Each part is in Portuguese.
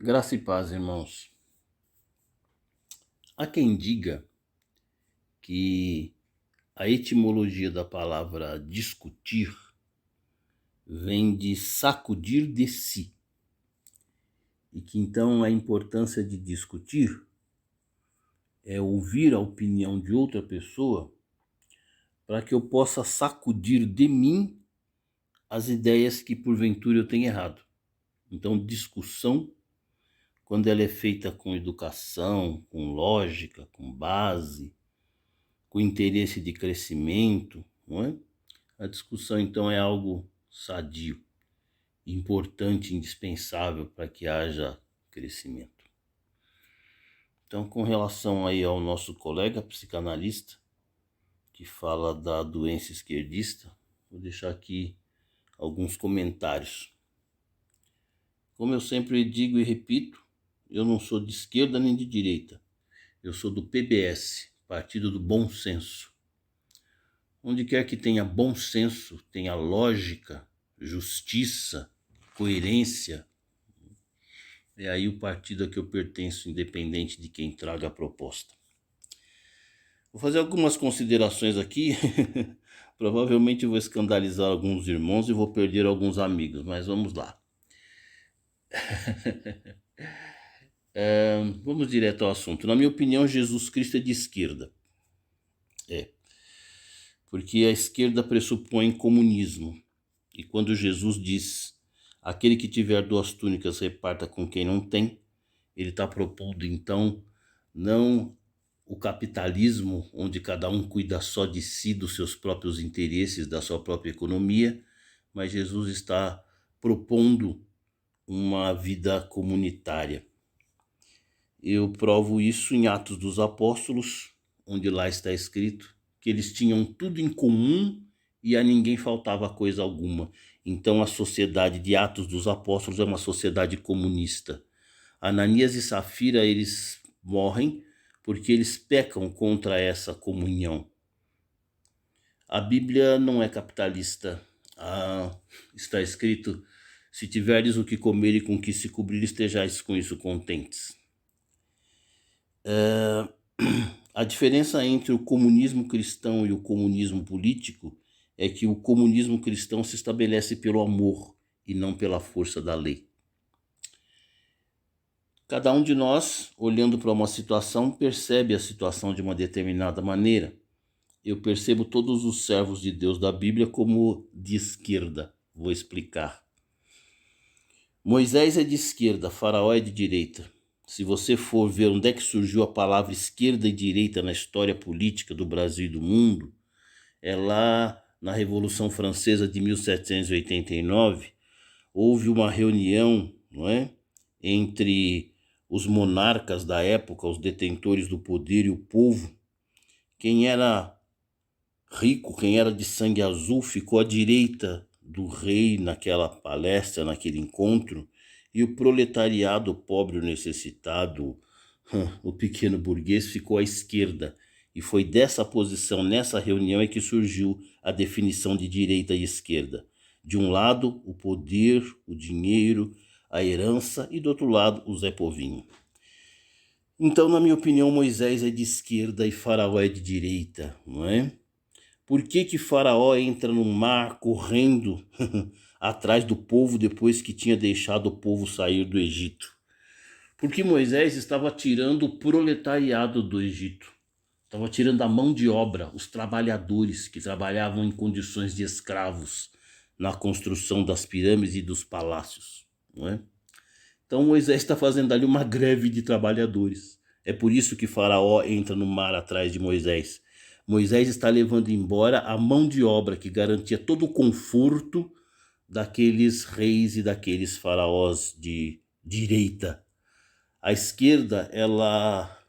Graça e paz, irmãos. Há quem diga que a etimologia da palavra discutir vem de sacudir de si, e que então a importância de discutir é ouvir a opinião de outra pessoa para que eu possa sacudir de mim as ideias que porventura eu tenho errado. Então, discussão, quando ela é feita com educação, com lógica, com base, com interesse de crescimento, não é? A discussão, então, é algo sadio, importante, indispensável para que haja crescimento. Então, com relação aí ao nosso colega psicanalista, que fala da doença esquerdista, vou deixar aqui alguns comentários. Como eu sempre digo e repito, eu não sou de esquerda nem de direita. Eu sou do PBS, Partido do Bom Senso. Onde quer que tenha bom senso, tenha lógica, justiça, coerência, é aí o partido a que eu pertenço, independente de quem traga a proposta. Vou fazer algumas considerações aqui. Provavelmente vou escandalizar alguns irmãos e vou perder alguns amigos, mas vamos lá. Vamos direto ao assunto. Na minha opinião, Jesus Cristo é de esquerda. Porque a esquerda pressupõe comunismo. E quando Jesus diz, aquele que tiver 2 túnicas reparta com quem não tem, ele está propondo então não o capitalismo, onde cada um cuida só de si, dos seus próprios interesses, da sua própria economia, mas Jesus está propondo uma vida comunitária. Eu provo isso em Atos dos Apóstolos, onde lá está escrito que eles tinham tudo em comum e a ninguém faltava coisa alguma. Então a sociedade de Atos dos Apóstolos é uma sociedade comunista. Ananias e Safira, eles morrem porque eles pecam contra essa comunhão. A Bíblia não é capitalista. Está escrito, se tiverdes o que comer e com o que se cobrir, estejais com isso contentes. A diferença entre o comunismo cristão e o comunismo político é que o comunismo cristão se estabelece pelo amor e não pela força da lei. Cada um de nós, olhando para uma situação, percebe a situação de uma determinada maneira. Eu percebo todos os servos de Deus da Bíblia como de esquerda. Vou explicar. Moisés é de esquerda, Faraó é de direita. Se você for ver onde é que surgiu a palavra esquerda e direita na história política do Brasil e do mundo, é lá na Revolução Francesa de 1789, houve uma reunião, não é, entre os monarcas da época, os detentores do poder e o povo. Quem era rico, quem era de sangue azul, ficou à direita do rei naquela palestra, naquele encontro, e o proletariado, o pobre, o necessitado, o pequeno burguês, ficou à esquerda. E foi dessa posição, nessa reunião, é que surgiu a definição de direita e esquerda. De um lado, o poder, o dinheiro, a herança, e do outro lado, o Zé Povinho. Então, na minha opinião, Moisés é de esquerda e Faraó é de direita, não é? Por que Faraó entra no mar correndo atrás do povo depois que tinha deixado o povo sair do Egito? Porque Moisés estava tirando o proletariado do Egito. Estava tirando a mão de obra, os trabalhadores que trabalhavam em condições de escravos na construção das pirâmides e dos palácios, não é? Então Moisés está fazendo ali uma greve de trabalhadores. É por isso que Faraó entra no mar atrás de Moisés. Moisés está levando embora a mão de obra que garantia todo o conforto daqueles reis e daqueles faraós de direita. A esquerda, ela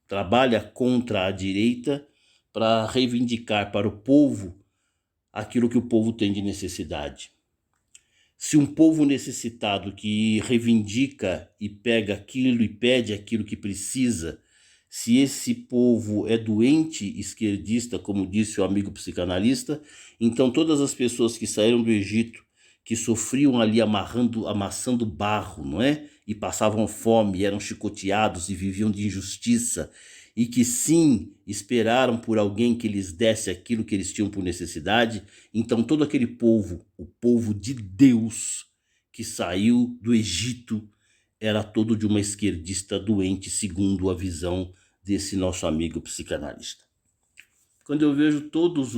trabalha contra a direita para reivindicar para o povo aquilo que o povo tem de necessidade. Se um povo necessitado que reivindica e pega aquilo e pede aquilo que precisa, se esse povo é doente esquerdista, como disse o amigo psicanalista, então todas as pessoas que saíram do Egito, que sofriam ali amassando barro, não é? E passavam fome, eram chicoteados e viviam de injustiça, e que sim, esperaram por alguém que lhes desse aquilo que eles tinham por necessidade. Então todo aquele povo, o povo de Deus, que saiu do Egito, era todo de uma esquerdista doente, segundo a visão desse nosso amigo psicanalista. Quando eu vejo todos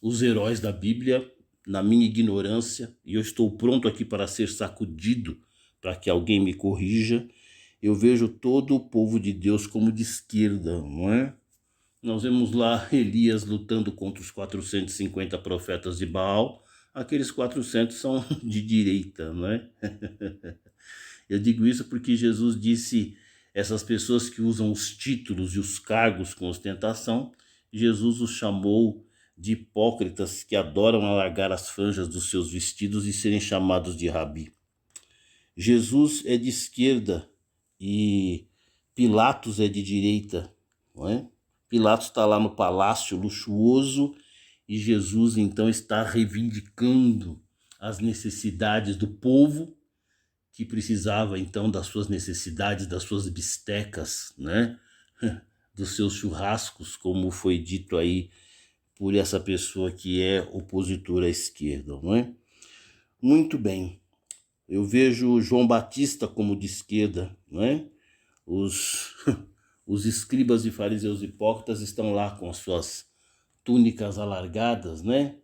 os heróis da Bíblia, na minha ignorância, e eu estou pronto aqui para ser sacudido, para que alguém me corrija, eu vejo todo o povo de Deus como de esquerda, não é? Nós vemos lá Elias lutando contra os 450 profetas de Baal. Aqueles 400 são de direita, não é? Eu digo isso porque Jesus disse, essas pessoas que usam os títulos e os cargos com ostentação, Jesus os chamou de hipócritas que adoram alargar as franjas dos seus vestidos e serem chamados de rabi. Jesus é de esquerda e Pilatos é de direita, não é? Pilatos está lá no palácio luxuoso e Jesus então está reivindicando as necessidades do povo, que precisava então das suas necessidades, das suas bistecas, né? Dos seus churrascos, como foi dito aí por essa pessoa que é opositora à esquerda, não é? Muito bem. Eu vejo João Batista como de esquerda, não é? Os escribas e fariseus hipócritas estão lá com as suas túnicas alargadas, né?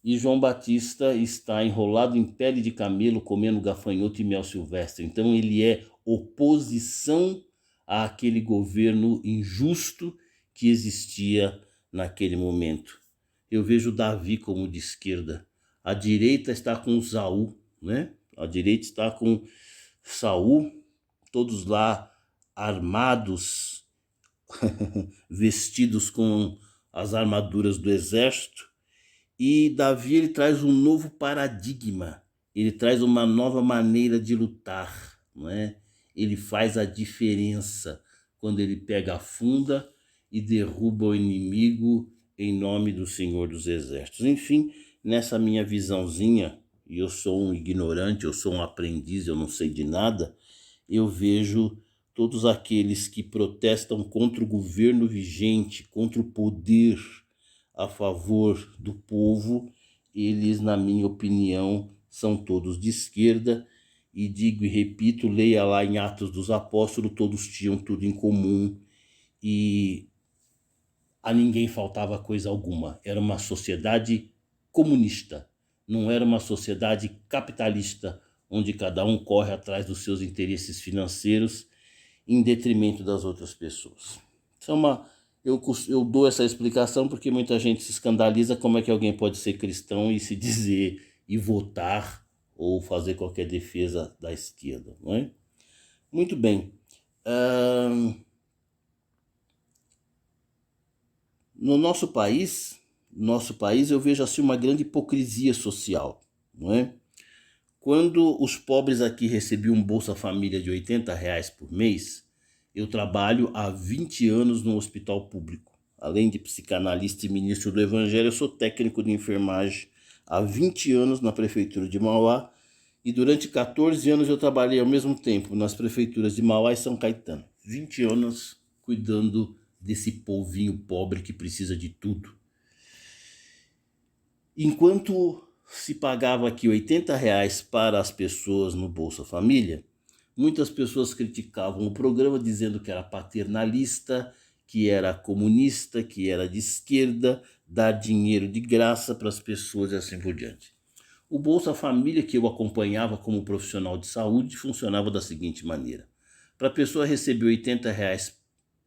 E João Batista está enrolado em pele de camelo, comendo gafanhoto e mel silvestre. Então ele é oposição àquele governo injusto que existia naquele momento. Eu vejo Davi como de esquerda. A direita está com Saul, né? A direita está com Saul, todos lá armados, vestidos com as armaduras do exército. E Davi, ele traz um novo paradigma, ele traz uma nova maneira de lutar, não é? Ele faz a diferença quando ele pega a funda e derruba o inimigo em nome do Senhor dos Exércitos. Enfim, nessa minha visãozinha, e eu sou um ignorante, eu sou um aprendiz, eu não sei de nada, eu vejo todos aqueles que protestam contra o governo vigente, contra o poder a favor do povo, eles, na minha opinião, são todos de esquerda, e digo e repito, leia lá em Atos dos Apóstolos, todos tinham tudo em comum e a ninguém faltava coisa alguma. Era uma sociedade comunista, não era uma sociedade capitalista, onde cada um corre atrás dos seus interesses financeiros em detrimento das outras pessoas. Isso é uma... Eu dou essa explicação porque muita gente se escandaliza como é que alguém pode ser cristão e se dizer e votar ou fazer qualquer defesa da esquerda, não é? Muito bem. No nosso país eu vejo assim uma grande hipocrisia social, não é? Quando os pobres aqui recebiam um Bolsa Família de R$ 80 por mês, eu trabalho há 20 anos no hospital público. Além de psicanalista e ministro do Evangelho, eu sou técnico de enfermagem há 20 anos na prefeitura de Mauá, e durante 14 anos eu trabalhei ao mesmo tempo nas prefeituras de Mauá e São Caetano. 20 anos cuidando desse povinho pobre que precisa de tudo. Enquanto se pagava aqui R$ 80 para as pessoas no Bolsa Família, muitas pessoas criticavam o programa dizendo que era paternalista, que era comunista, que era de esquerda, dar dinheiro de graça para as pessoas e assim por diante. O Bolsa Família, que eu acompanhava como profissional de saúde, funcionava da seguinte maneira. Para a pessoa receber R$ 80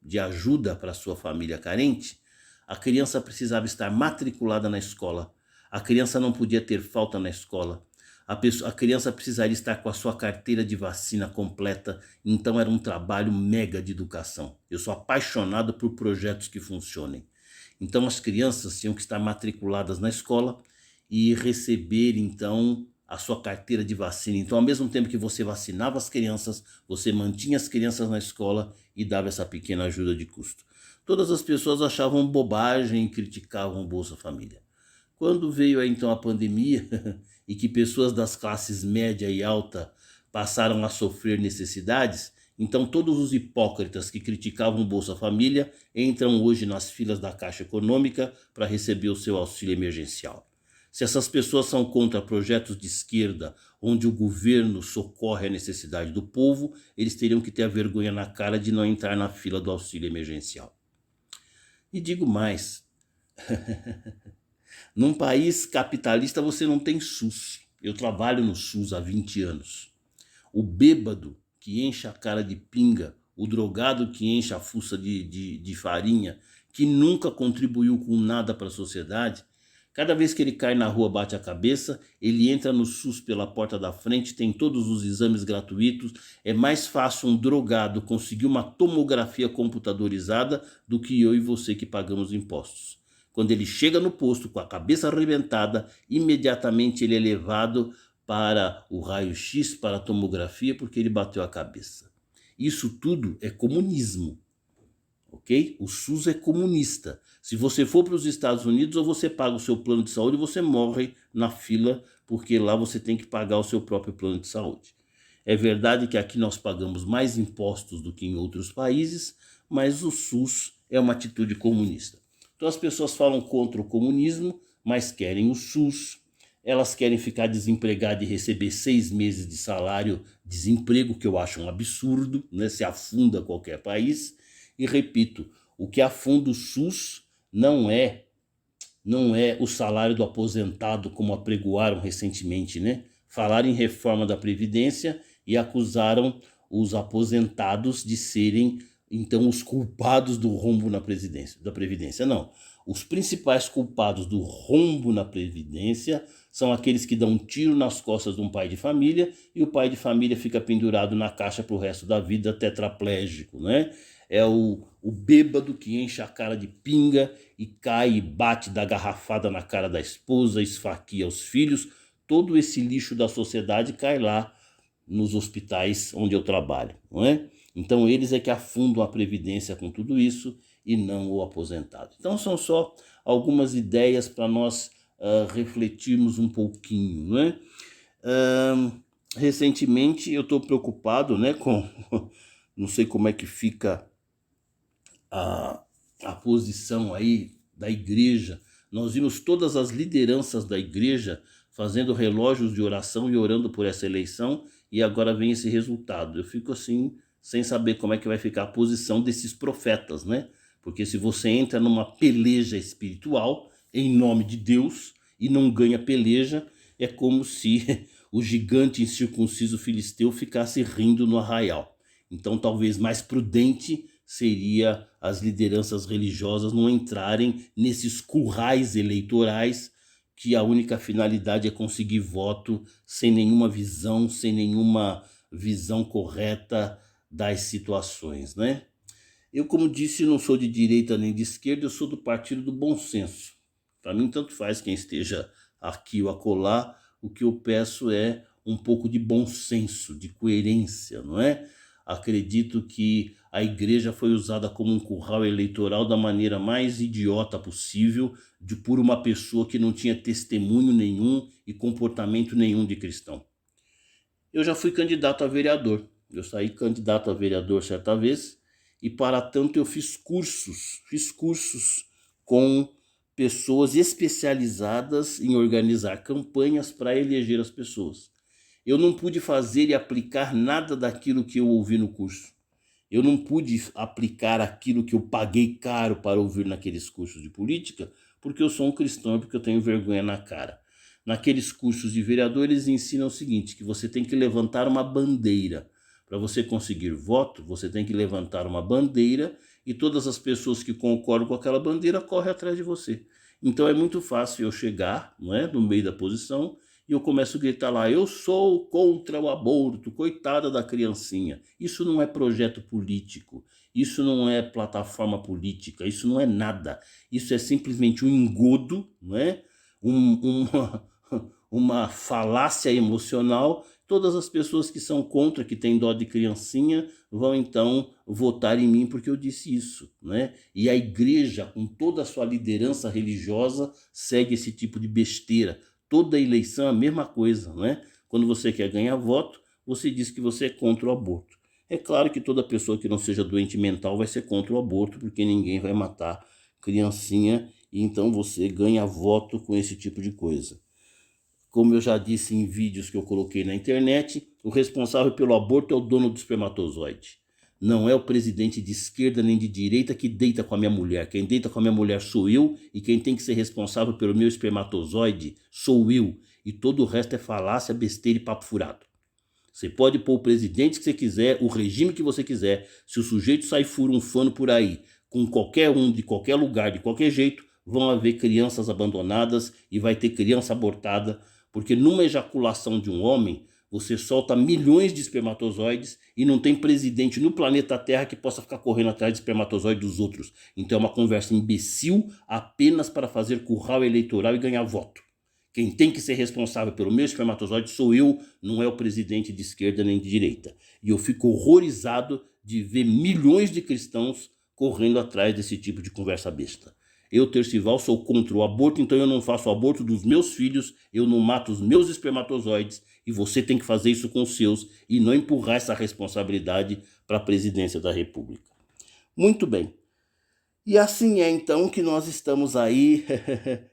de ajuda para a sua família carente, a criança precisava estar matriculada na escola. A criança não podia ter falta na escola. A criança precisaria estar com a sua carteira de vacina completa. Então era um trabalho mega de educação. Eu sou apaixonado por projetos que funcionem. Então as crianças tinham que estar matriculadas na escola e receber então a sua carteira de vacina. Então, ao mesmo tempo que você vacinava as crianças, você mantinha as crianças na escola e dava essa pequena ajuda de custo. Todas as pessoas achavam bobagem e criticavam o Bolsa Família. Quando veio aí, então a pandemia, e que pessoas das classes média e alta passaram a sofrer necessidades, então todos os hipócritas que criticavam o Bolsa Família entram hoje nas filas da Caixa Econômica para receber o seu auxílio emergencial. Se essas pessoas são contra projetos de esquerda, onde o governo socorre a necessidade do povo, eles teriam que ter a vergonha na cara de não entrar na fila do auxílio emergencial. E digo mais, num país capitalista você não tem SUS. Eu trabalho no SUS há 20 anos. O bêbado que enche a cara de pinga, o drogado que enche a fuça de farinha, que nunca contribuiu com nada para a sociedade, cada vez que ele cai na rua, bate a cabeça, ele entra no SUS pela porta da frente, tem todos os exames gratuitos. É mais fácil um drogado conseguir uma tomografia computadorizada do que eu e você que pagamos impostos. Quando ele chega no posto com a cabeça arrebentada, imediatamente ele é levado para o raio-x, para a tomografia, porque ele bateu a cabeça. Isso tudo é comunismo. Ok? O SUS é comunista. Se você for para os Estados Unidos, ou você paga o seu plano de saúde, ou você morre na fila, porque lá você tem que pagar o seu próprio plano de saúde. É verdade que aqui nós pagamos mais impostos do que em outros países, mas o SUS é uma atitude comunista. Então as pessoas falam contra o comunismo, mas querem o SUS. Elas querem ficar desempregadas e receber 6 meses de salário desemprego, que eu acho um absurdo, né? Se afunda qualquer país. E repito, o que afunda o SUS não é o salário do aposentado, como apregoaram recentemente, né? Falaram em reforma da Previdência e acusaram os aposentados de serem, então, os culpados do rombo da Previdência. Não. Os principais culpados do rombo na Previdência são aqueles que dão um tiro nas costas de um pai de família e o pai de família fica pendurado na caixa para o resto da vida, tetraplégico, né? É o bêbado que enche a cara de pinga e cai e bate, dá garrafada na cara da esposa, esfaqueia os filhos. Todo esse lixo da sociedade cai lá nos hospitais onde eu trabalho, não é? Então eles é que afundam a Previdência com tudo isso e não o aposentado. Então são só algumas ideias para nós refletirmos um pouquinho, não é? Recentemente eu estou preocupado, né, com não sei como é que fica a posição aí da igreja. Nós vimos todas as lideranças da igreja fazendo relógios de oração e orando por essa eleição, e agora vem esse resultado. Eu fico assim, sem saber como é que vai ficar a posição desses profetas, né? Porque se você entra numa peleja espiritual, em nome de Deus, e não ganha peleja, é como se o gigante incircunciso filisteu ficasse rindo no arraial. Então talvez mais prudente seria as lideranças religiosas não entrarem nesses currais eleitorais que a única finalidade é conseguir voto sem nenhuma visão correta das situações, né? Eu, como disse, não sou de direita nem de esquerda, eu sou do partido do bom senso. Para mim, tanto faz quem esteja aqui ou acolá, o que eu peço é um pouco de bom senso, de coerência, não é? Acredito que a igreja foi usada como um curral eleitoral da maneira mais idiota possível, por uma pessoa que não tinha testemunho nenhum e comportamento nenhum de cristão. Eu já fui candidato a vereador. Eu saí candidato a vereador certa vez e, para tanto, eu fiz cursos com pessoas especializadas em organizar campanhas para eleger as pessoas. Eu não pude fazer e aplicar nada daquilo que eu ouvi no curso. Eu não pude aplicar aquilo que eu paguei caro para ouvir naqueles cursos de política, porque eu sou um cristão e porque eu tenho vergonha na cara. Naqueles cursos de vereador, eles ensinam o seguinte, que você tem que levantar uma bandeira. Para você conseguir voto, você tem que levantar uma bandeira e todas as pessoas que concordam com aquela bandeira correm atrás de você. Então é muito fácil eu chegar, não é, no meio da posição, e eu começo a gritar lá, eu sou contra o aborto, coitada da criancinha. Isso não é projeto político, isso não é plataforma política, isso não é nada. Isso é simplesmente um engodo, não é? Uma falácia emocional. Todas as pessoas que são contra, que têm dó de criancinha, vão então votar em mim porque eu disse isso, né? E a igreja, com toda a sua liderança religiosa, segue esse tipo de besteira. Toda eleição é a mesma coisa, né? Quando você quer ganhar voto, você diz que você é contra o aborto. É claro que toda pessoa que não seja doente mental vai ser contra o aborto, porque ninguém vai matar criancinha, e então você ganha voto com esse tipo de coisa. Como eu já disse em vídeos que eu coloquei na internet, o responsável pelo aborto é o dono do espermatozoide. Não é o presidente de esquerda nem de direita que deita com a minha mulher. Quem deita com a minha mulher sou eu, e quem tem que ser responsável pelo meu espermatozoide sou eu. E todo o resto é falácia, besteira e papo furado. Você pode pôr o presidente que você quiser, o regime que você quiser. Se o sujeito sair furunfando por aí, com qualquer um, de qualquer lugar, de qualquer jeito, vão haver crianças abandonadas e vai ter criança abortada, porque numa ejaculação de um homem, você solta milhões de espermatozoides e não tem presidente no planeta Terra que possa ficar correndo atrás de espermatozoides dos outros. Então é uma conversa imbecil apenas para fazer curral eleitoral e ganhar voto. Quem tem que ser responsável pelo meu espermatozoide sou eu, não é o presidente de esquerda nem de direita. E eu fico horrorizado de ver milhões de cristãos correndo atrás desse tipo de conversa besta. Eu, Tercival, sou contra o aborto, então eu não faço o aborto dos meus filhos, eu não mato os meus espermatozoides, e você tem que fazer isso com os seus e não empurrar essa responsabilidade para a presidência da República. Muito bem. E assim é então que nós estamos aí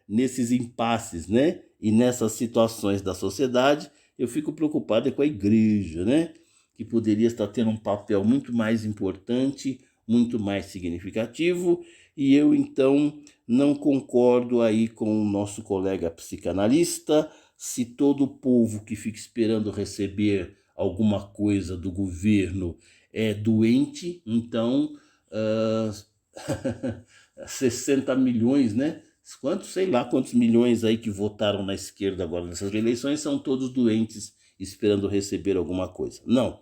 nesses impasses, né? E nessas situações da sociedade. Eu fico preocupado com a igreja, né? Que poderia estar tendo um papel muito mais importante, muito mais significativo. E eu então não concordo aí com o nosso colega psicanalista. Se todo o povo que fica esperando receber alguma coisa do governo é doente, então 60 milhões, né? Quantos, sei lá quantos milhões aí que votaram na esquerda agora nessas eleições são todos doentes esperando receber alguma coisa. Não.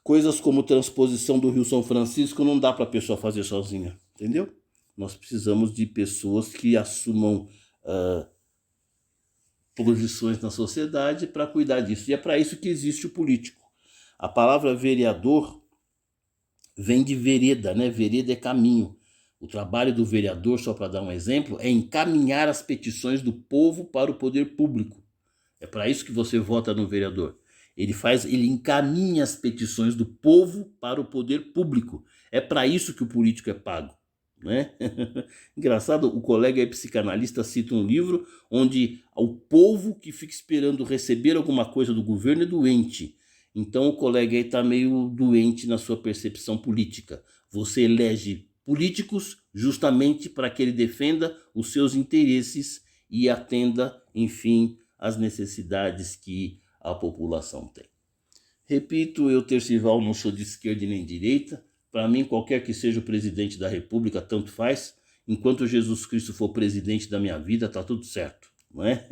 Coisas como transposição do Rio São Francisco não dá para a pessoa fazer sozinha, entendeu? Nós precisamos de pessoas que assumam posições na sociedade para cuidar disso. E é para isso que existe o político. A palavra vereador vem de vereda, né? Vereda é caminho. O trabalho do vereador, só para dar um exemplo, é encaminhar as petições do povo para o poder público. É para isso que você vota no vereador. Ele encaminha as petições do povo para o poder público. É para isso que o político é pago, né? Engraçado, o colega é psicanalista, cita um livro onde o povo que fica esperando receber alguma coisa do governo é doente. Então o colega aí está meio doente na sua percepção política. Você elege políticos justamente para que ele defenda os seus interesses e atenda, enfim, às necessidades que a população tem. Repito, eu, Tercival, não sou de esquerda nem de direita. Para mim, qualquer que seja o presidente da República, tanto faz. Enquanto Jesus Cristo for presidente da minha vida, tá tudo certo, não é?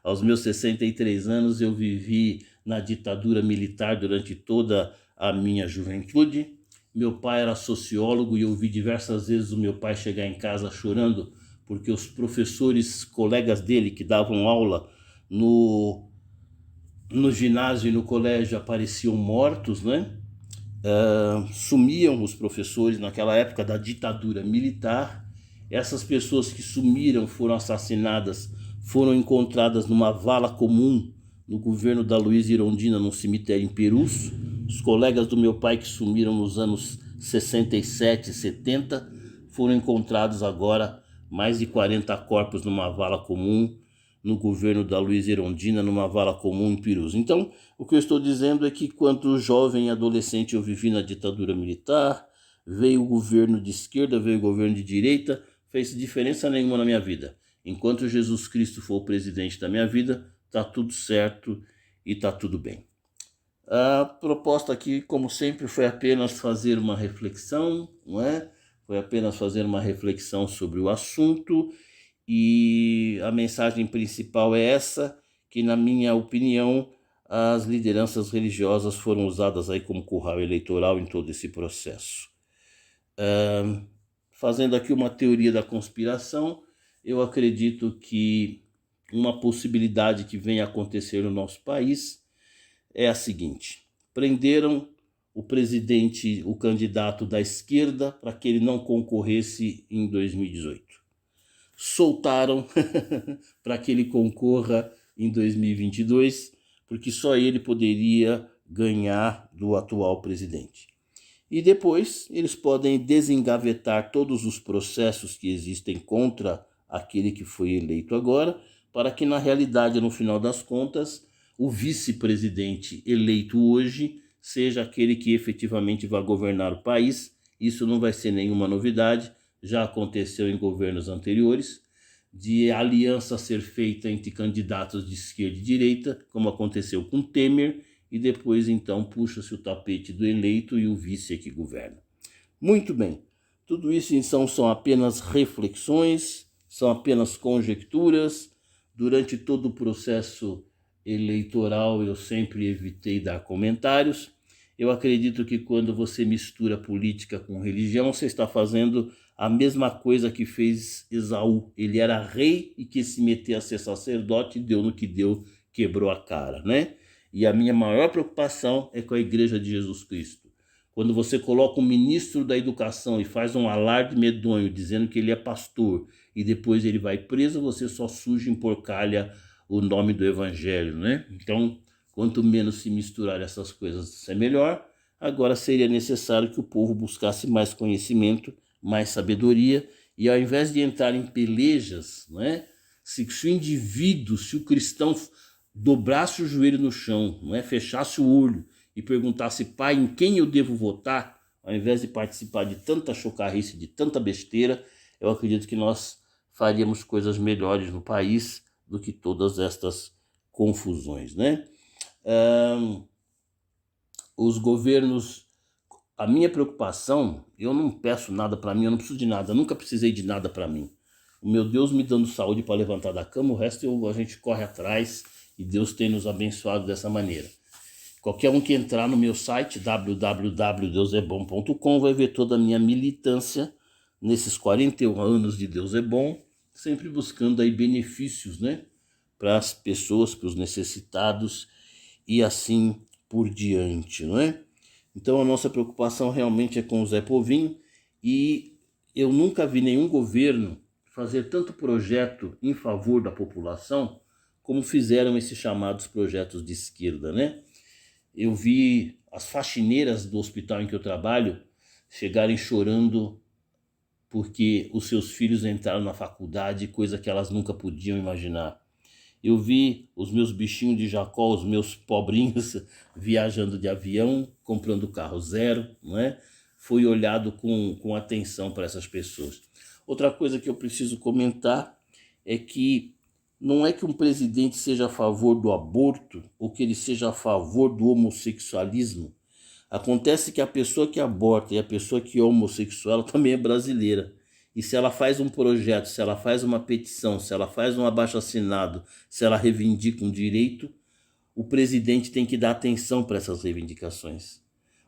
Aos meus 63 anos, eu vivi na ditadura militar durante toda a minha juventude. Meu pai era sociólogo e eu vi diversas vezes o meu pai chegar em casa chorando porque os professores, colegas dele que davam aula no ginásio e no colégio apareciam mortos, né? Sumiam os professores naquela época da ditadura militar. Essas pessoas que sumiram, foram assassinadas, foram encontradas numa vala comum no governo da Luiza Erundina, num cemitério em Perus. Os colegas do meu pai que sumiram nos anos 67, 70, foram encontrados agora mais de 40 corpos numa vala comum no governo da Luiza Erundina, numa vala comum em Perus. Então, o que eu estou dizendo é que quando jovem e adolescente eu vivi na ditadura militar, veio o governo de esquerda, veio o governo de direita, fez diferença nenhuma na minha vida. Enquanto Jesus Cristo for o presidente da minha vida, tá tudo certo e tá tudo bem. A proposta aqui, como sempre, foi apenas fazer uma reflexão, não é? Foi apenas fazer uma reflexão sobre o assunto, e a mensagem principal é essa, que na minha opinião as lideranças religiosas foram usadas aí como curral eleitoral em todo esse processo. Fazendo aqui uma teoria da conspiração, eu acredito que uma possibilidade que venha a acontecer no nosso país é a seguinte: prenderam o presidente, o candidato da esquerda, para que ele não concorresse em 2018. soltaram para que ele concorra em 2022, porque só ele poderia ganhar do atual presidente. E depois eles podem desengavetar todos os processos que existem contra aquele que foi eleito agora, para que na realidade, no final das contas, o vice-presidente eleito hoje seja aquele que efetivamente vai governar o país. Isso não vai ser nenhuma novidade, já aconteceu em governos anteriores, de aliança ser feita entre candidatos de esquerda e direita, como aconteceu com Temer, e depois então puxa-se o tapete do eleito e o vice é que governa. Muito bem, tudo isso então são apenas reflexões, são apenas conjecturas. Durante todo o processo eleitoral eu sempre evitei dar comentários. Eu acredito que quando você mistura política com religião, você está fazendo a mesma coisa que fez Esaú. Ele era rei e quis se meter a ser sacerdote, deu no que deu, quebrou a cara, né? E a minha maior preocupação é com a Igreja de Jesus Cristo. Quando você coloca um ministro da educação e faz um alarde medonho dizendo que ele é pastor e depois ele vai preso, você só suja e emporcalha o nome do evangelho, né? Então, quanto menos se misturar essas coisas, é melhor. Agora seria necessário que o povo buscasse mais conhecimento, mais sabedoria, e ao invés de entrar em pelejas, né? Se o indivíduo, se o cristão dobrasse o joelho no chão, não é? Fechasse o olho e perguntasse, pai, em quem eu devo votar, ao invés de participar de tanta chocarrice, de tanta besteira, eu acredito que nós faríamos coisas melhores no país do que todas estas confusões, né? Os governos, a minha preocupação, eu não peço nada para mim, eu não preciso de nada, eu nunca precisei de nada para mim. O meu Deus me dando saúde para levantar da cama, o resto a gente corre atrás e Deus tem nos abençoado dessa maneira. Qualquer um que entrar no meu site, www.deusebom.com, vai ver toda a minha militância nesses 41 anos de Deus é Bom, sempre buscando aí benefícios, né, para as pessoas, para os necessitados e assim por diante, não é? Então a nossa preocupação realmente é com o Zé Povinho, e eu nunca vi nenhum governo fazer tanto projeto em favor da população como fizeram esses chamados projetos de esquerda, né? Eu vi as faxineiras do hospital em que eu trabalho chegarem chorando porque os seus filhos entraram na faculdade, coisa que elas nunca podiam imaginar. Eu vi os meus bichinhos de Jacó, os meus pobrinhos, viajando de avião, comprando carro zero, não é? Fui olhado com atenção para essas pessoas. Outra coisa que eu preciso comentar é que não é que um presidente seja a favor do aborto ou que ele seja a favor do homossexualismo. Acontece que a pessoa que aborta e a pessoa que é homossexual ela também é brasileira. E se ela faz um projeto, se ela faz uma petição, se ela faz um abaixo-assinado, se ela reivindica um direito, o presidente tem que dar atenção para essas reivindicações.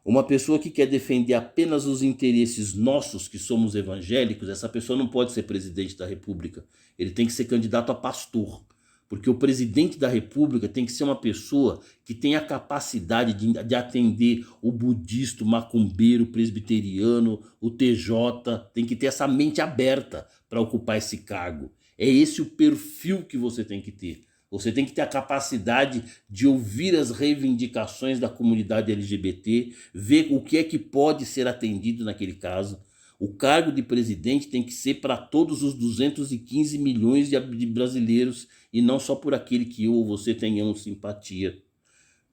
Uma pessoa que quer defender apenas os interesses nossos, que somos evangélicos, essa pessoa não pode ser presidente da República. Ele tem que ser candidato a pastor. Porque o presidente da República tem que ser uma pessoa que tenha a capacidade de atender o budista, o macumbeiro, o presbiteriano, o TJ. Tem que ter essa mente aberta para ocupar esse cargo. É esse o perfil que você tem que ter. Você tem que ter a capacidade de ouvir as reivindicações da comunidade LGBT, ver o que é que pode ser atendido naquele caso. O cargo de presidente tem que ser para todos os 215 milhões de brasileiros e não só por aquele que eu ou você tenhamos simpatia.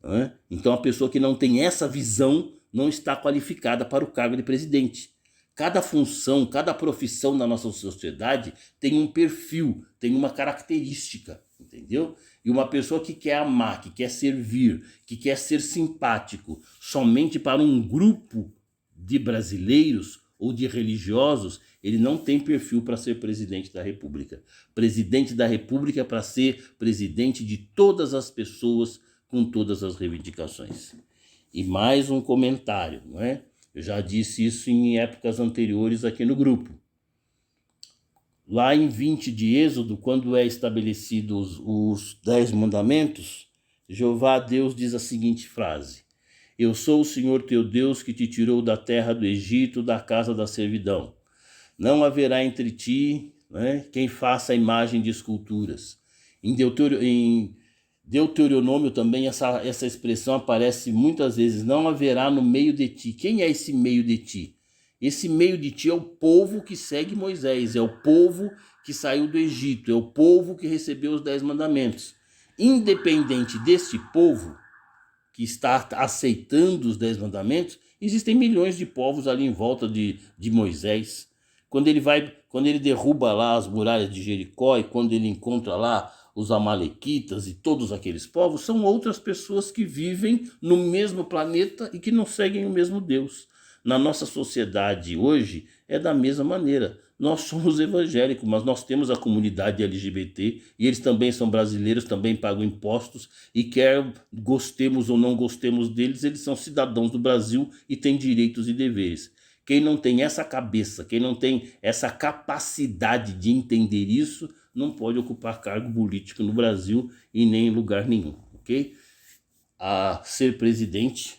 Né? Então a pessoa que não tem essa visão não está qualificada para o cargo de presidente. Cada função, cada profissão na nossa sociedade tem um perfil, tem uma característica, entendeu? E uma pessoa que quer amar, que quer servir, que quer ser simpático somente para um grupo de brasileiros ou de religiosos, ele não tem perfil para ser presidente da República. Presidente da República é para ser presidente de todas as pessoas com todas as reivindicações. E mais um comentário, não é? Eu já disse isso em épocas anteriores aqui no grupo. Lá em 20 de Êxodo, quando é estabelecidos os 10 mandamentos, Jeová Deus diz a seguinte frase: Eu sou o Senhor teu Deus que te tirou da terra do Egito, da casa da servidão. Não haverá entre ti né? Quem faça a imagem de esculturas. Em Deuteronômio também essa expressão aparece muitas vezes, não haverá no meio de ti. Quem é esse meio de ti? Esse meio de ti é o povo que segue Moisés, é o povo que saiu do Egito, é o povo que recebeu os 10 mandamentos. Independente deste povo que está aceitando os 10 mandamentos, existem milhões de povos ali em volta de Moisés. Quando ele derruba lá as muralhas de Jericó e quando ele encontra lá os amalequitas e todos aqueles povos, são outras pessoas que vivem no mesmo planeta e que não seguem o mesmo Deus. Na nossa sociedade hoje é da mesma maneira. Nós somos evangélicos, mas nós temos a comunidade LGBT e eles também são brasileiros, também pagam impostos e quer gostemos ou não gostemos deles, eles são cidadãos do Brasil e têm direitos e deveres. Quem não tem essa cabeça, quem não tem essa capacidade de entender isso, não pode ocupar cargo político no Brasil e nem em lugar nenhum, ok? A ser presidente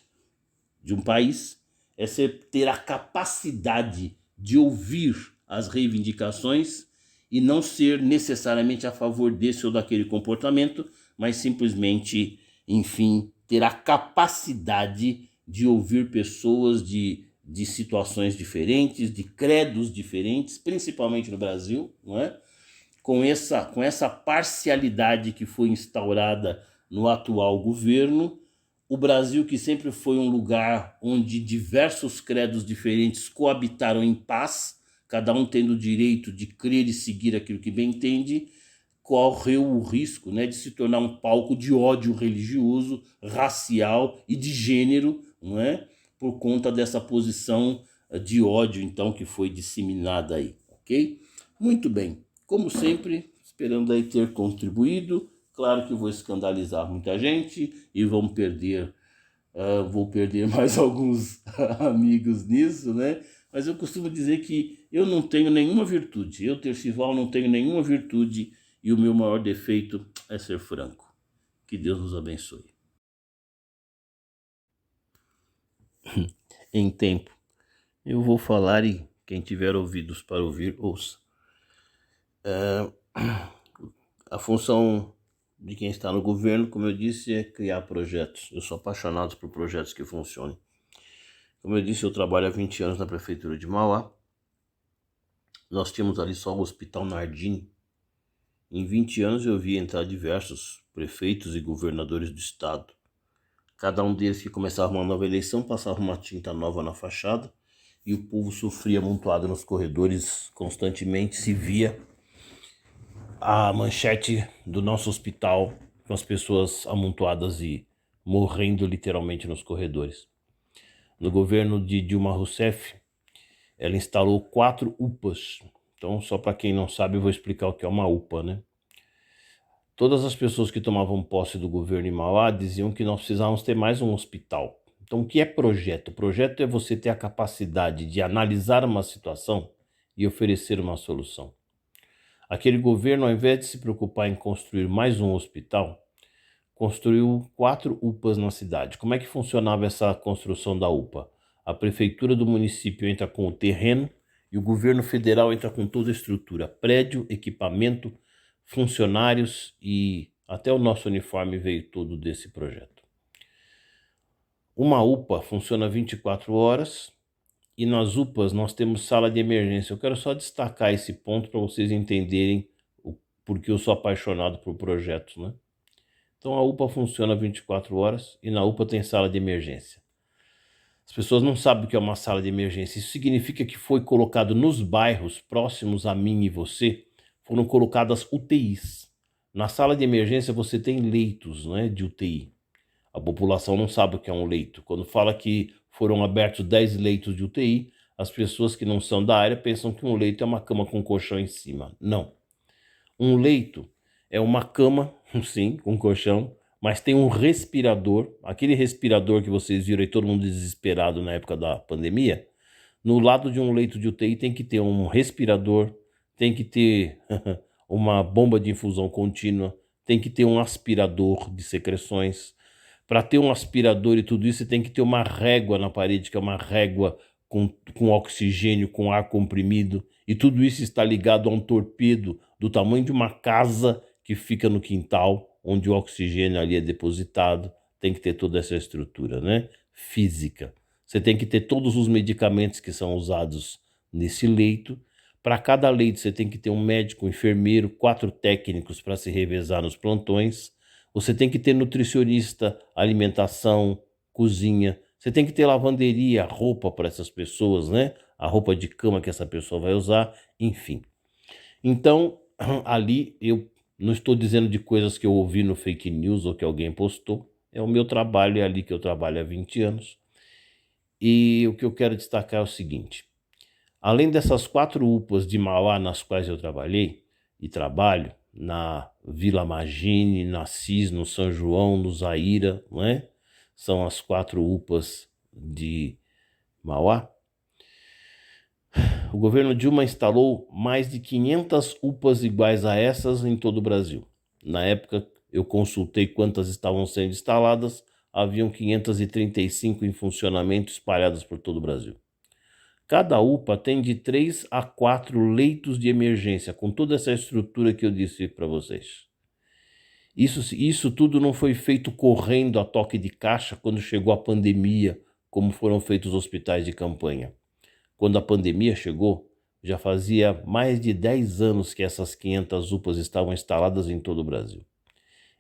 de um país é ter a capacidade de ouvir as reivindicações e não ser necessariamente a favor desse ou daquele comportamento, mas simplesmente, enfim, ter a capacidade de ouvir pessoas de situações diferentes, de credos diferentes, principalmente no Brasil, não é? Com essa parcialidade que foi instaurada no atual governo, o Brasil, que sempre foi um lugar onde diversos credos diferentes coabitaram em paz, cada um tendo o direito de crer e seguir aquilo que bem entende, correu o risco, né, de se tornar um palco de ódio religioso, racial e de gênero, não é? Por conta dessa posição de ódio, então, que foi disseminada aí, ok? Muito bem, como sempre, esperando aí ter contribuído. Claro que eu vou escandalizar muita gente e vou perder mais alguns amigos nisso, né? Mas eu costumo dizer que eu não tenho nenhuma virtude. Eu, Tercival, não tenho nenhuma virtude e o meu maior defeito é ser franco. Que Deus nos abençoe. Em tempo, eu vou falar e quem tiver ouvidos para ouvir, ouça. A função de quem está no governo, como eu disse, é criar projetos. Eu sou apaixonado por projetos que funcionem. Como eu disse, eu trabalho há 20 anos na prefeitura de Mauá. Nós tínhamos ali só o Hospital Nardini. Em 20 anos eu vi entrar diversos prefeitos e governadores do estado. Cada um deles que começava uma nova eleição passava uma tinta nova na fachada e o povo sofria amontoado nos corredores constantemente, se via a manchete do nosso hospital com as pessoas amontoadas e morrendo literalmente nos corredores. No governo de Dilma Rousseff, ela instalou 4 UPAs. Então, só para quem não sabe, eu vou explicar o que é uma UPA, né? Todas as pessoas que tomavam posse do governo em Mauá diziam que nós precisávamos ter mais um hospital. Então, o que é projeto? O projeto é você ter a capacidade de analisar uma situação e oferecer uma solução. Aquele governo, ao invés de se preocupar em construir mais um hospital, construiu 4 UPAs na cidade. Como é que funcionava essa construção da UPA? A prefeitura do município entra com o terreno e o governo federal entra com toda a estrutura, prédio, equipamento, funcionários e até o nosso uniforme veio todo desse projeto. Uma UPA funciona 24 horas e nas UPAs nós temos sala de emergência. Eu quero só destacar esse ponto para vocês entenderem porque eu sou apaixonado por projetos, né? Então a UPA funciona 24 horas e na UPA tem sala de emergência. As pessoas não sabem o que é uma sala de emergência. Isso significa que foi colocado nos bairros próximos a mim e você, foram colocadas UTIs. Na sala de emergência você tem leitos, né, de UTI. A população não sabe o que é um leito. Quando fala que foram abertos 10 leitos de UTI, as pessoas que não são da área pensam que um leito é uma cama com colchão em cima. Não. Um leito é uma cama, sim, com colchão, mas tem um respirador, aquele respirador que vocês viram aí, todo mundo desesperado na época da pandemia. No lado de um leito de UTI tem que ter um respirador, tem que ter uma bomba de infusão contínua, tem que ter um aspirador de secreções. Para ter um aspirador e tudo isso, você tem que ter uma régua na parede, que é uma régua com oxigênio, com ar comprimido. e tudo isso está ligado a um torpedo do tamanho de uma casa que fica no quintal, onde o oxigênio ali é depositado. Tem que ter toda essa estrutura, né? Física. Você tem que ter todos os medicamentos que são usados nesse leito. Para cada leito, você tem que ter um médico, um enfermeiro, 4 técnicos para se revezar nos plantões. Você tem que ter nutricionista, alimentação, cozinha. Você tem que ter lavanderia, roupa para essas pessoas, né? A roupa de cama que essa pessoa vai usar, enfim. Então, ali eu não estou dizendo de coisas que eu ouvi no fake news ou que alguém postou. É o meu trabalho, é ali que eu trabalho há 20 anos. E o que eu quero destacar é o seguinte: além dessas 4 UPAs de Mauá nas quais eu trabalhei e trabalho, na Vila Magine, na Cis, no São João, no Zaira, não é? São as 4 UPAs de Mauá. O governo Dilma instalou mais de 500 UPAs iguais a essas em todo o Brasil. Na época, eu consultei quantas estavam sendo instaladas, haviam 535 em funcionamento espalhadas por todo o Brasil. Cada UPA tem de 3 a 4 leitos de emergência, com toda essa estrutura que eu disse para vocês. Isso tudo não foi feito correndo a toque de caixa quando chegou a pandemia, como foram feitos os hospitais de campanha. Quando a pandemia chegou, já fazia mais de 10 anos que essas 500 UPAs estavam instaladas em todo o Brasil.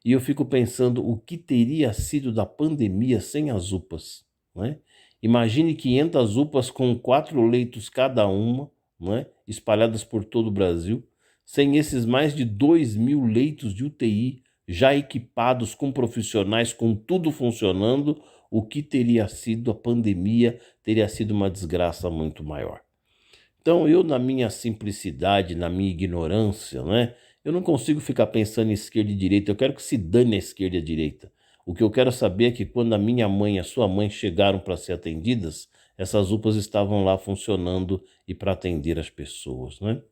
E eu fico pensando o que teria sido da pandemia sem as UPAs, não é? Imagine 500 UPAs com 4 leitos cada uma, não é? Espalhadas por todo o Brasil, sem esses mais de 2.000 leitos de UTI já equipados com profissionais, com tudo funcionando. O que teria sido a pandemia teria sido uma desgraça muito maior. Então eu, na minha simplicidade, na minha ignorância, né, eu não consigo ficar pensando em esquerda e direita. Eu quero que se dane a esquerda e a direita. O que eu quero saber é que quando a minha mãe e a sua mãe chegaram para ser atendidas, essas UPAs estavam lá funcionando e para atender as pessoas, né?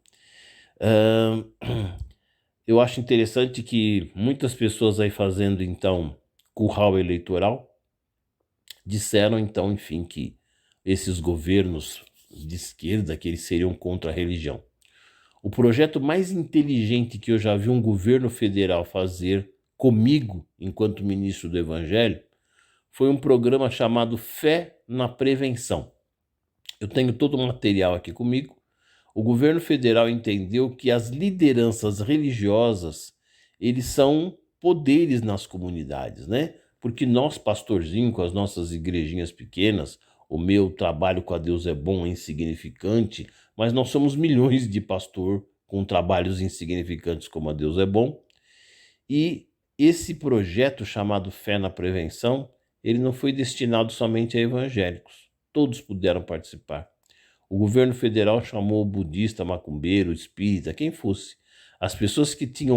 Eu acho interessante que muitas pessoas aí fazendo, então, curral eleitoral, disseram, então, enfim, que esses governos de esquerda, que eles seriam contra a religião. O projeto mais inteligente que eu já vi um governo federal fazer comigo, enquanto ministro do Evangelho, foi um programa chamado Fé na Prevenção. Eu tenho todo o material aqui comigo. O governo federal entendeu que as lideranças religiosas, eles são poderes nas comunidades, né? Porque nós, pastorzinhos, com as nossas igrejinhas pequenas, o meu trabalho com a Deus é bom, é insignificante, mas nós somos milhões de pastor com trabalhos insignificantes como a Deus é bom. E esse projeto chamado Fé na Prevenção, ele não foi destinado somente a evangélicos. Todos puderam participar. O governo federal chamou o budista, macumbeiro, espírita, quem fosse. As pessoas que tinham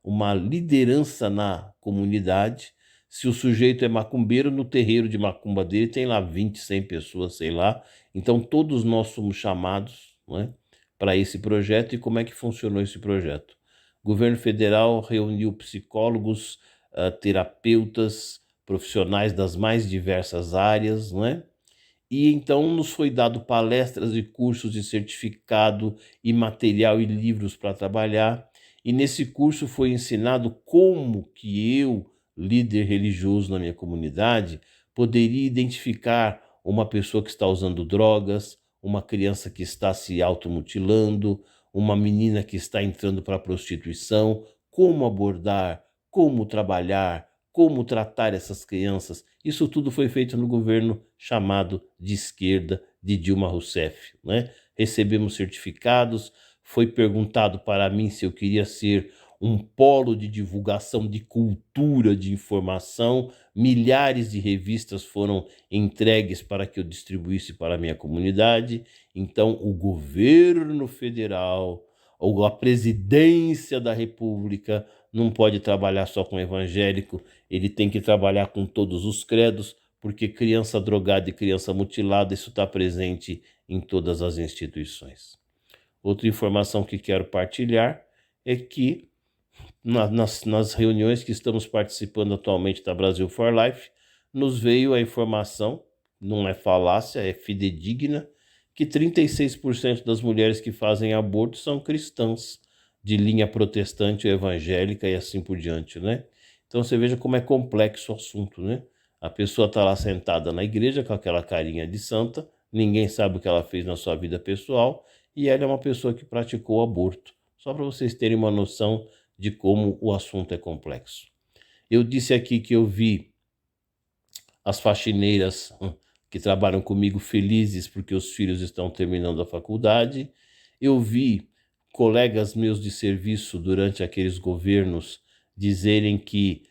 uma liderança na comunidade. Se o sujeito é macumbeiro, no terreiro de macumba dele tem lá 20, 100 pessoas, sei lá. Então todos nós somos chamados, não é, para esse projeto. E como é que funcionou esse projeto? O governo federal reuniu psicólogos, terapeutas, profissionais das mais diversas áreas, não é? E então nos foi dado palestras e cursos de certificado e material e livros para trabalhar. E nesse curso foi ensinado como que eu, líder religioso na minha comunidade, poderia identificar uma pessoa que está usando drogas, uma criança que está se automutilando, uma menina que está entrando para a prostituição, como abordar, como trabalhar, como tratar essas crianças. Isso tudo foi feito no governo chamado de esquerda de Dilma Rousseff, né? Recebemos certificados, foi perguntado para mim se eu queria ser um polo de divulgação de cultura, de informação. Milhares de revistas foram entregues para que eu distribuísse para a minha comunidade. Então, o governo federal, ou a presidência da República, não pode trabalhar só com evangélico, ele tem que trabalhar com todos os credos, porque criança drogada e criança mutilada, isso está presente em todas as instituições. Outra informação que quero partilhar é que nas reuniões que estamos participando atualmente da Brasil for Life, nos veio a informação, não é falácia, é fidedigna, que 36% das mulheres que fazem aborto são cristãs, de linha protestante ou evangélica e assim por diante, né? Então você veja como é complexo o assunto, né? A pessoa está lá sentada na igreja com aquela carinha de santa, ninguém sabe o que ela fez na sua vida pessoal e ela é uma pessoa que praticou o aborto. Só para vocês terem uma noção de como o assunto é complexo. Eu disse aqui que eu vi as faxineiras que trabalham comigo felizes porque os filhos estão terminando a faculdade. Eu vi colegas meus de serviço durante aqueles governos dizerem que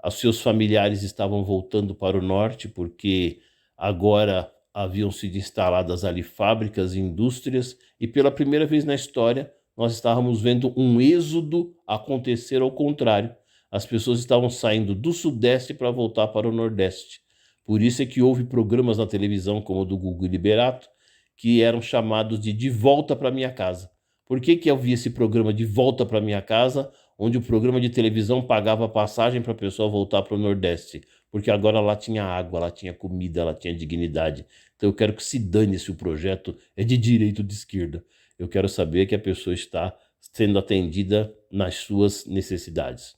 os seus familiares estavam voltando para o norte porque agora haviam sido instaladas ali fábricas e indústrias e pela primeira vez na história nós estávamos vendo um êxodo acontecer ao contrário. As pessoas estavam saindo do Sudeste para voltar para o Nordeste. Por isso é que houve programas na televisão, como o do Gugu Liberato, que eram chamados de Volta para Minha Casa. Por que eu vi esse programa De Volta para Minha Casa, onde o programa de televisão pagava passagem para a pessoa voltar para o Nordeste? Porque agora lá tinha água, lá tinha comida, lá tinha dignidade. Então eu quero que se dane se o projeto é de direita ou de esquerda. Eu quero saber que a pessoa está sendo atendida nas suas necessidades.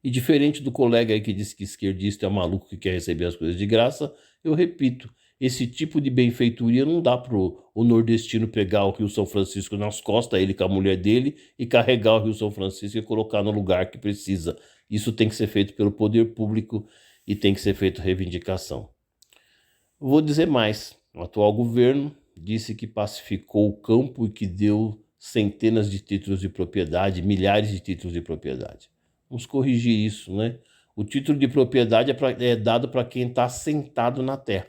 E diferente do colega aí que disse que esquerdista é um maluco que quer receber as coisas de graça, eu repito, esse tipo de benfeitoria não dá para o nordestino pegar o Rio São Francisco nas costas, ele com a mulher dele, e carregar o Rio São Francisco e colocar no lugar que precisa. Isso tem que ser feito pelo poder público e tem que ser feito reivindicação. Vou dizer mais, o atual governo disse que pacificou o campo e que deu centenas de títulos de propriedade, milhares de títulos de propriedade. Vamos corrigir isso, né? O título de propriedade é dado para quem está assentado na terra.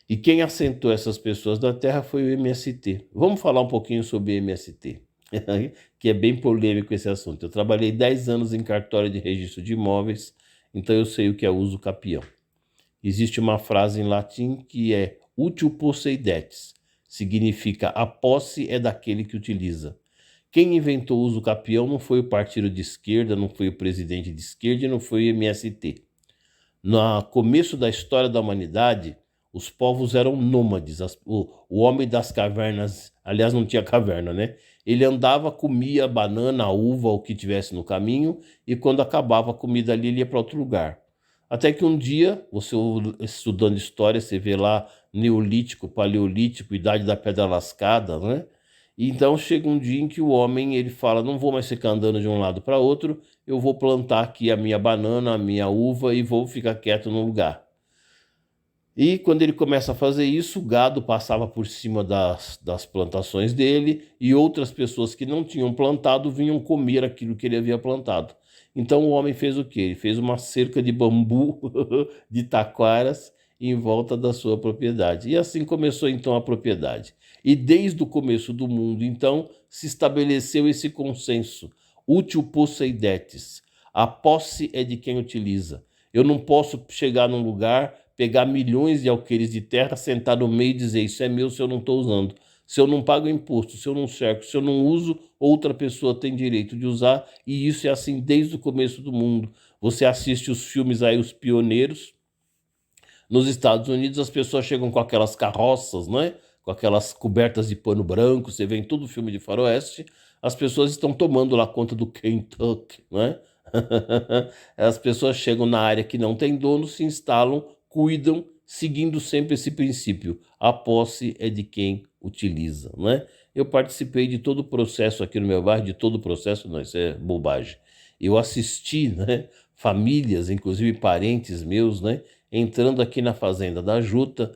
E quem assentou essas pessoas na terra foi o MST. Vamos falar um pouquinho sobre o MST, que é bem polêmico esse assunto. Eu trabalhei 10 anos em cartório de registro de imóveis, então eu sei o que é uso capião. Existe uma frase em latim que é util posseidetis, significa a posse é daquele que utiliza. Quem inventou o uso capião não foi o partido de esquerda, não foi o presidente de esquerda e não foi o MST. No começo da história da humanidade, os povos eram nômades. O homem das cavernas, aliás, não tinha caverna, né? Ele andava, comia banana, uva, o que tivesse no caminho, e quando acabava a comida ali, ele ia para outro lugar. Até que um dia, você estudando história, você vê lá Neolítico, Paleolítico, Idade da Pedra Lascada, né? Então chega um dia em que o homem ele fala, não vou mais ficar andando de um lado para outro, eu vou plantar aqui a minha banana, a minha uva e vou ficar quieto no lugar. E quando ele começa a fazer isso, o gado passava por cima das plantações dele e outras pessoas que não tinham plantado vinham comer aquilo que ele havia plantado. Então o homem fez o quê? Ele fez uma cerca de bambu, de taquaras, em volta da sua propriedade. E assim começou então a propriedade. E desde o começo do mundo, então, se estabeleceu esse consenso, util posseidetis. A posse é de quem utiliza. Eu não posso chegar num lugar, pegar milhões de alqueires de terra, sentar no meio e dizer isso é meu se eu não estou usando. Se eu não pago imposto, se eu não cerco, se eu não uso, outra pessoa tem direito de usar, e isso é assim desde o começo do mundo. Você assiste os filmes aí, Os Pioneiros. Nos Estados Unidos as pessoas chegam com aquelas carroças, né? Com aquelas cobertas de pano branco, você vê em todo filme de faroeste, as pessoas estão tomando lá conta do Kentucky, né? As pessoas chegam na área que não tem dono, se instalam, cuidam, seguindo sempre esse princípio. A posse é de quem utiliza, né? Eu participei de todo o processo aqui no meu bairro, de todo o processo, não, isso é bobagem. Eu assisti, né? Famílias, inclusive parentes meus, né? Entrando aqui na fazenda da Juta,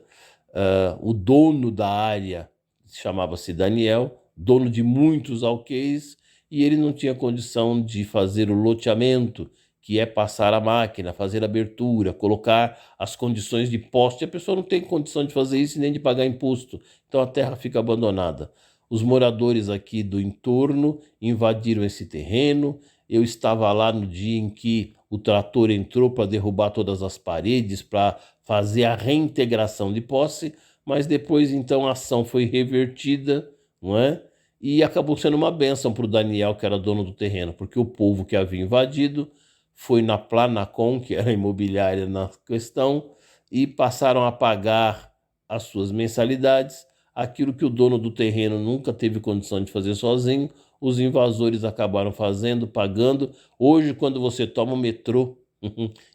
o dono da área chamava-se Daniel, dono de muitos alqueires, e ele não tinha condição de fazer o loteamento, que é passar a máquina, fazer a abertura, colocar as condições de poste. A pessoa não tem condição de fazer isso nem de pagar imposto, então a terra fica abandonada. Os moradores aqui do entorno invadiram esse terreno. Eu estava lá no dia em que o trator entrou para derrubar todas as paredes, para fazer a reintegração de posse, mas depois então a ação foi revertida, não é? E acabou sendo uma bênção para o Daniel, que era dono do terreno, porque o povo que havia invadido foi na Planacon, que era a imobiliária na questão, e passaram a pagar as suas mensalidades, aquilo que o dono do terreno nunca teve condição de fazer sozinho, os invasores acabaram fazendo, pagando. Hoje, quando você toma o metrô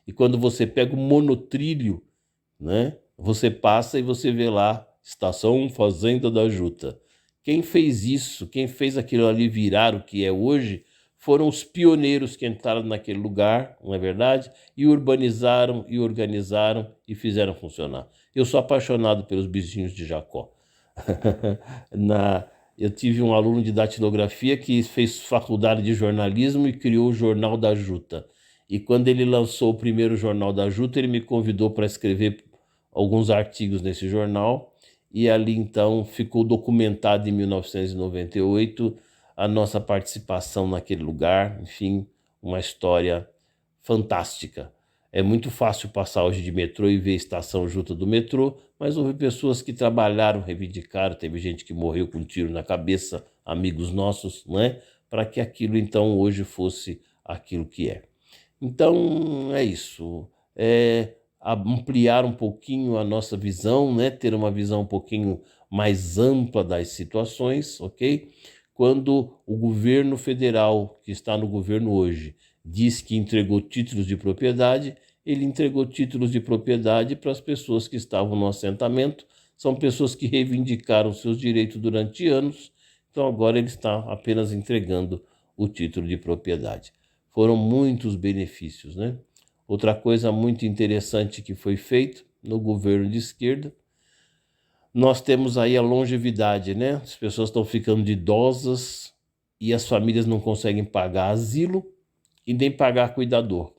e quando você pega o monotrilho, né, você passa e você vê lá, Estação Fazenda da Juta. Quem fez isso, quem fez aquilo ali virar o que é hoje, foram os pioneiros que entraram naquele lugar, não é verdade? E urbanizaram, e organizaram, e fizeram funcionar. Eu sou apaixonado pelos bichinhos de Jacó. Na, eu tive um aluno de datilografia que fez faculdade de jornalismo e criou o Jornal da Juta. E quando ele lançou o primeiro Jornal da Juta, ele me convidou para escrever alguns artigos nesse jornal. E ali então ficou documentado em 1998 a nossa participação naquele lugar. Enfim, uma história fantástica. É muito fácil passar hoje de metrô e ver a estação Juta do metrô, mas houve pessoas que trabalharam, reivindicaram, teve gente que morreu com um tiro na cabeça, amigos nossos, não é? Para que aquilo então hoje fosse aquilo que é. Então é isso, é ampliar um pouquinho a nossa visão, né? Ter uma visão um pouquinho mais ampla das situações, ok? Quando o governo federal, que está no governo hoje, diz que entregou títulos de propriedade, ele entregou títulos de propriedade para as pessoas que estavam no assentamento, são pessoas que reivindicaram seus direitos durante anos, então agora ele está apenas entregando o título de propriedade. Foram muitos benefícios, né? Outra coisa muito interessante que foi feito no governo de esquerda, nós temos aí a longevidade, né? As pessoas estão ficando de idosas e as famílias não conseguem pagar asilo e nem pagar cuidador.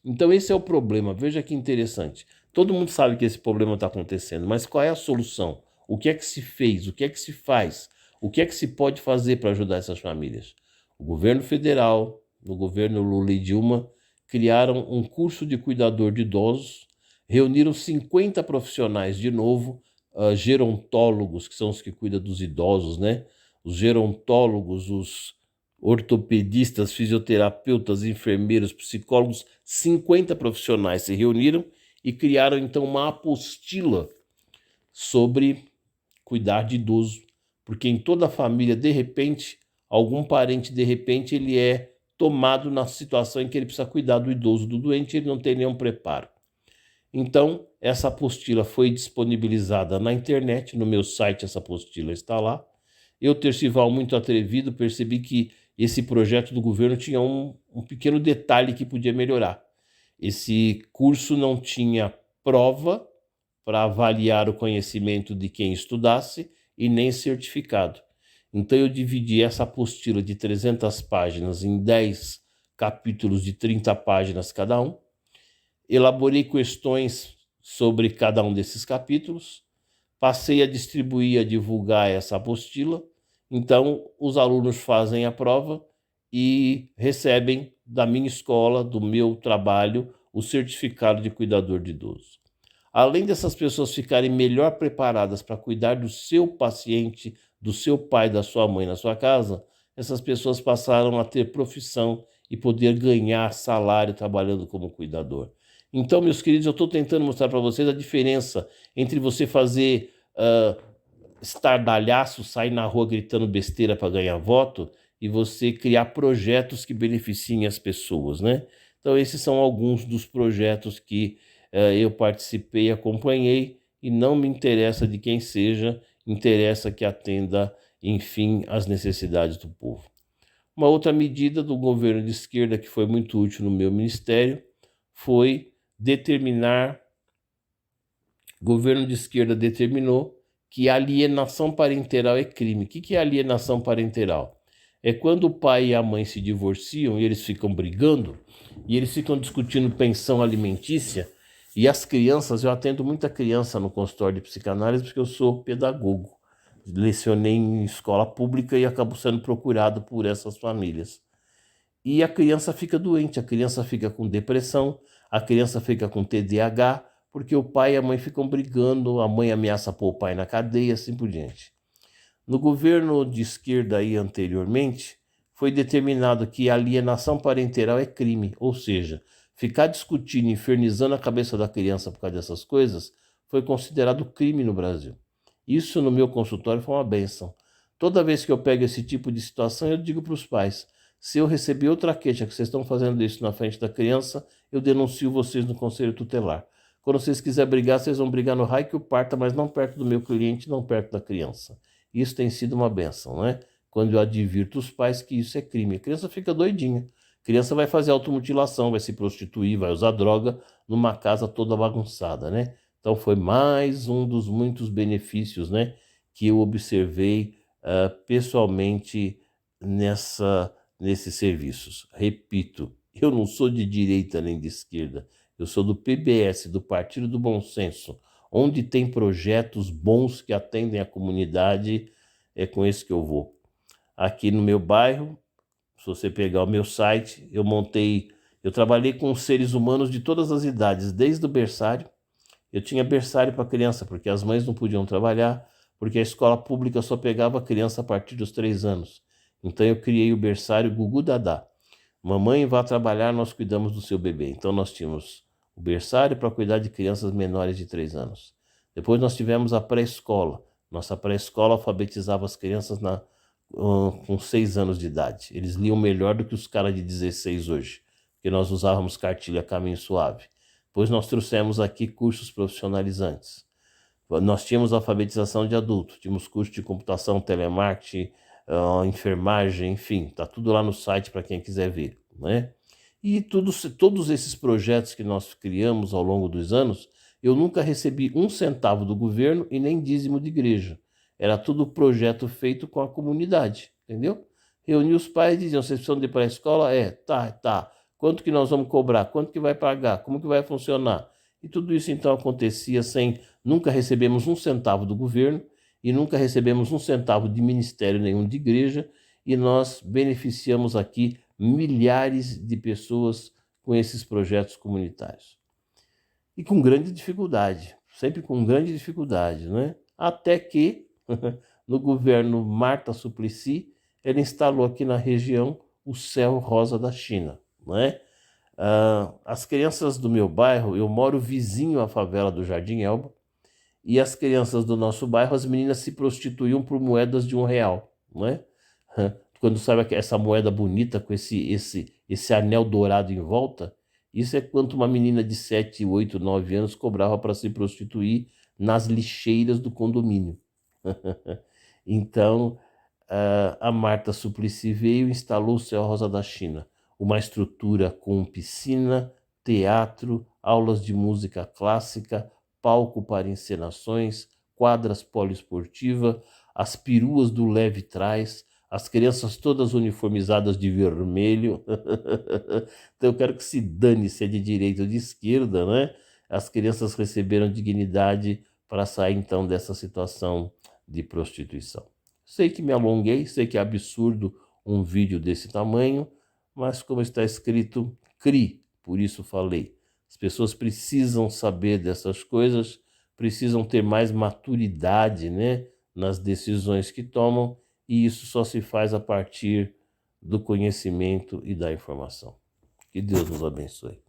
Então esse é o problema, veja que interessante. Todo mundo sabe que esse problema está acontecendo, mas qual é a solução? O que é que se fez? O que é que se faz? O que é que se pode fazer para ajudar essas famílias? O governo federal, no governo Lula e Dilma, criaram um curso de cuidador de idosos, reuniram 50 profissionais de novo, gerontólogos, que são os que cuidam dos idosos, né? Os gerontólogos, os ortopedistas, fisioterapeutas, enfermeiros, psicólogos, 50 profissionais se reuniram e criaram então uma apostila sobre cuidar de idoso, porque em toda a família, de repente, algum parente, de repente, ele é tomado na situação em que ele precisa cuidar do idoso, do doente, ele não tem nenhum preparo. Então, essa apostila foi disponibilizada na internet, no meu site essa apostila está lá. Eu, Tercival, muito atrevido, percebi que esse projeto do governo tinha um pequeno detalhe que podia melhorar. Esse curso não tinha prova para avaliar o conhecimento de quem estudasse e nem certificado. Então eu dividi essa apostila de 300 páginas em 10 capítulos de 30 páginas cada um, elaborei questões sobre cada um desses capítulos, passei a distribuir, a divulgar essa apostila. Então, os alunos fazem a prova e recebem da minha escola, do meu trabalho, o certificado de cuidador de idoso. Além dessas pessoas ficarem melhor preparadas para cuidar do seu paciente, do seu pai, da sua mãe na sua casa, essas pessoas passaram a ter profissão e poder ganhar salário trabalhando como cuidador. Então, meus queridos, eu estou tentando mostrar para vocês a diferença entre você fazer estardalhaço, sair na rua gritando besteira para ganhar voto, e você criar projetos que beneficiem as pessoas, né? Então, esses são alguns dos projetos que eu participei, acompanhei, e não me interessa de quem seja, interessa que atenda, enfim, às necessidades do povo. Uma outra medida do governo de esquerda que foi muito útil no meu ministério foi determinar, o governo de esquerda determinou que alienação parenteral é crime. O que é alienação parenteral? É quando o pai e a mãe se divorciam e eles ficam brigando, e eles ficam discutindo pensão alimentícia, e as crianças, eu atendo muita criança no consultório de psicanálise porque eu sou pedagogo, lecionei em escola pública e acabo sendo procurado por essas famílias. E a criança fica doente, a criança fica com depressão, a criança fica com TDAH, porque o pai e a mãe ficam brigando, a mãe ameaça pôr o pai na cadeia, assim por diante. No governo de esquerda aí anteriormente, foi determinado que a alienação parenteral é crime, ou seja, ficar discutindo, infernizando a cabeça da criança por causa dessas coisas, foi considerado crime no Brasil. Isso no meu consultório foi uma bênção. Toda vez que eu pego esse tipo de situação, eu digo para os pais, se eu receber outra queixa que vocês estão fazendo isso na frente da criança, eu denuncio vocês no conselho tutelar. Quando vocês quiserem brigar, vocês vão brigar no raio que o parta, mas não perto do meu cliente, não perto da criança. Isso tem sido uma bênção, né? Quando eu advirto os pais que isso é crime. A criança fica doidinha. A criança vai fazer automutilação, vai se prostituir, vai usar droga numa casa toda bagunçada, né? Então foi mais um dos muitos benefícios, né, que eu observei pessoalmente nesses serviços. Repito, eu não sou de direita nem de esquerda, eu sou do PBS, do Partido do Bom Senso, onde tem projetos bons que atendem a comunidade, é com esse que eu vou. Aqui no meu bairro, se você pegar o meu site, eu trabalhei com seres humanos de todas as idades, desde o berçário. Eu tinha berçário para criança, porque as mães não podiam trabalhar, porque a escola pública só pegava a criança a partir dos 3 anos. Então eu criei o berçário Gugu Dadá. Mamãe vá trabalhar, nós cuidamos do seu bebê. Então nós tínhamos o berçário para cuidar de crianças menores de 3 anos. Depois nós tivemos a pré-escola. Nossa pré-escola alfabetizava as crianças com 6 anos de idade. Eles liam melhor do que os caras de 16 hoje, porque nós usávamos cartilha Caminho Suave. Depois nós trouxemos aqui cursos profissionalizantes. Nós tínhamos alfabetização de adulto, tínhamos curso de computação, telemarketing, enfermagem, enfim, tá tudo lá no site para quem quiser ver, né? E todos esses projetos que nós criamos ao longo dos anos, eu nunca recebi 1 centavo do governo e nem dízimo de igreja. Era tudo projeto feito com a comunidade, entendeu? Reuni os pais e diziam, vocês precisam de ir para a escola? Tá. Quanto que nós vamos cobrar? Quanto que vai pagar? Como que vai funcionar? E tudo isso então acontecia sem... Nunca recebemos 1 centavo do governo e nunca recebemos 1 centavo de ministério nenhum de igreja, e nós beneficiamos aqui milhares de pessoas com esses projetos comunitários. E com grande dificuldade, sempre com grande dificuldade, né? Até que, no governo Marta Suplicy, ela instalou aqui na região o Céu Rosa da China, né? As crianças do meu bairro, eu moro vizinho à favela do Jardim Elba, e as crianças do nosso bairro, as meninas se prostituíam por moedas de R$1, né? Quando sabe essa moeda bonita com esse anel dourado em volta, isso é quanto uma menina de 7, 8, 9 anos cobrava para se prostituir nas lixeiras do condomínio. Então, a Marta Suplicy veio e instalou o Céu Rosa da China, uma estrutura com piscina, teatro, aulas de música clássica, palco para encenações, quadras poliesportiva, as peruas do leve trás, as crianças todas uniformizadas de vermelho. Então eu quero que se dane se é de direita ou de esquerda, né? As crianças receberam dignidade para sair então dessa situação de prostituição. Sei que me alonguei, sei que é absurdo um vídeo desse tamanho, mas como está escrito, CRI, por isso falei. As pessoas precisam saber dessas coisas, precisam ter mais maturidade, né, nas decisões que tomam, e isso só se faz a partir do conhecimento e da informação. Que Deus nos abençoe.